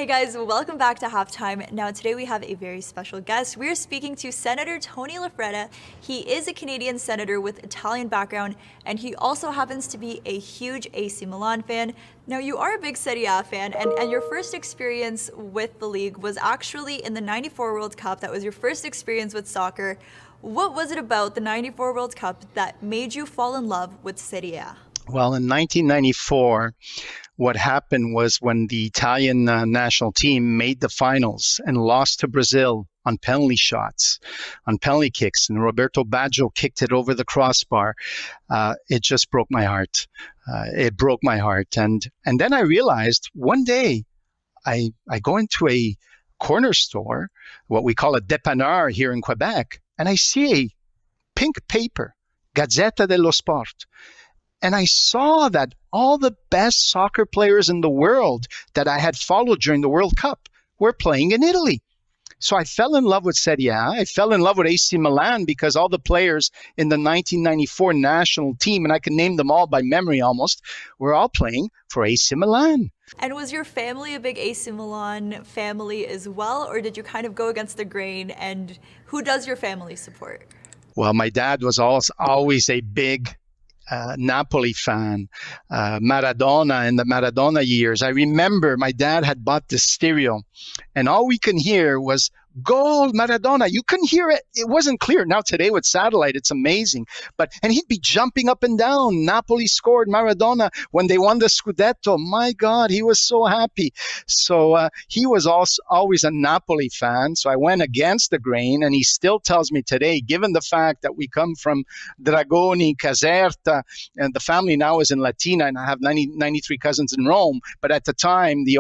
Hey guys, welcome back to Halftime. Now today we have a very special guest. We're speaking to Senator Tony Lafretta. He is a Canadian senator with Italian background, and he also happens to be a huge AC Milan fan. Now you are a big Serie A fan, and your first experience with the league was actually in the '94 World Cup. That was your first experience with soccer. What was it about the '94 World Cup that made you fall in love with Serie A? Well, in 1994, what happened was when the Italian national team made the finals and lost to Brazil on penalty shots, on penalty kicks, and Roberto Baggio kicked it over the crossbar, it just broke my heart. It broke my heart. And then I realized one day I go into a corner store, what we call a dépanneur here in Quebec, and I see a pink paper, Gazzetta dello Sport. And I saw that all the best soccer players in the world that I had followed during the World Cup were playing in Italy. So I fell in love with Serie A. I fell in love with AC Milan because all the players in the 1994 national team, and I can name them all by memory almost, were all playing for AC Milan. And was your family a big AC Milan family as well, or did you kind of go against the grain? And who does your family support? Well, my dad was always a big Napoli fan, Maradona in the Maradona years. I remember my dad had bought this stereo, and all we can hear was "Goal, Maradona." You couldn't hear it. It wasn't clear. Now today with satellite, it's amazing. And he'd be jumping up and down. Napoli scored, Maradona, when they won the Scudetto. My God, he was so happy. So he was also always a Napoli fan. So I went against the grain, and he still tells me today, given the fact that we come from Dragoni, Caserta, and the family now is in Latina, and I have 93 cousins in Rome. But at the time, the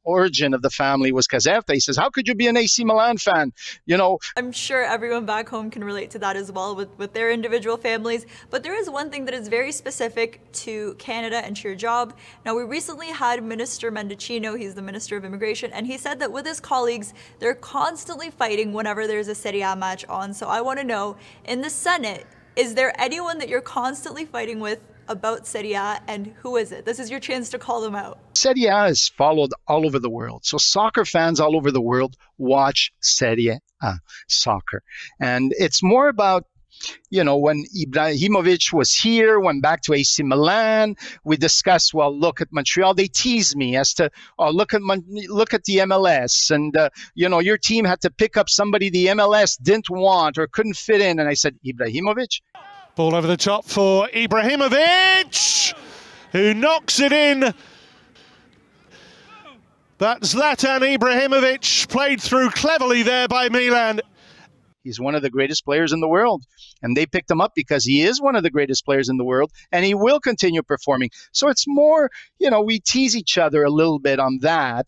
origin of the family was Caserta. He says, how could you be an AC Milan fan? You know, I'm sure everyone back home can relate to that as well with their individual families. But there is one thing that is very specific to Canada and to your job. Now, we recently had Minister Mendicino, he's the Minister of Immigration, and he said that with his colleagues, they're constantly fighting whenever there's a Serie A match on. So I want to know, in the Senate, is there anyone that you're constantly fighting with about Serie A, and who is it? This is your chance to call them out. Serie A is followed all over the world. So soccer fans all over the world watch Serie A soccer. And it's more about, you know, when Ibrahimovic was here, went back to AC Milan, we discussed, well, look at Montreal. They tease me as to, oh, look at the MLS. And, you know, your team had to pick up somebody the MLS didn't want or couldn't fit in. And I said, Ibrahimovic? Ball over the top for Ibrahimovic, who knocks it in. That's Zlatan Ibrahimovic, played through cleverly there by Milan. He's one of the greatest players in the world, and they picked him up because he is one of the greatest players in the world, and he will continue performing. So it's more, you know, we tease each other a little bit on that,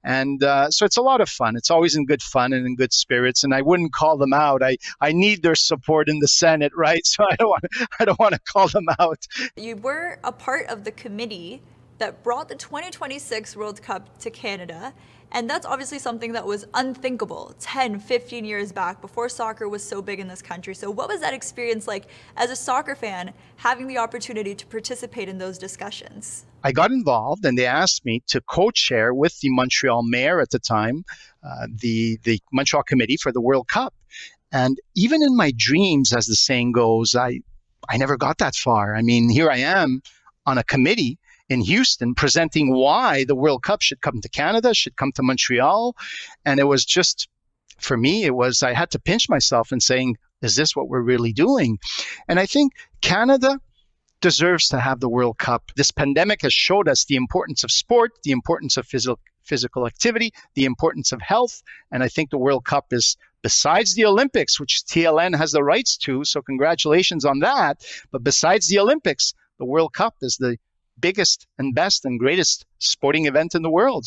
and so it's a lot of fun. It's always in good fun and in good spirits, and I wouldn't call them out. I need their support in the Senate, right? So I don't want to call them out. You were a part of the committee that brought the 2026 World Cup to Canada. And that's obviously something that was unthinkable 10, 15 years back, before soccer was so big in this country. So what was that experience like as a soccer fan, having the opportunity to participate in those discussions? I got involved, and they asked me to co-chair with the Montreal mayor at the time, the Montreal Committee for the World Cup. And even in my dreams, as the saying goes, I never got that far. I mean, here I am on a committee in Houston presenting why the World Cup should come to Canada, should come to Montreal. And it was just, for me, I had to pinch myself and saying, is this what we're really doing? And I think Canada deserves to have the World Cup. This pandemic has showed us the importance of sport, the importance of physical activity, the importance of health. And I think the World Cup is, besides the Olympics, which TLN has the rights to, so congratulations on that. But besides the Olympics, the World Cup is the biggest and best and greatest sporting event in the world.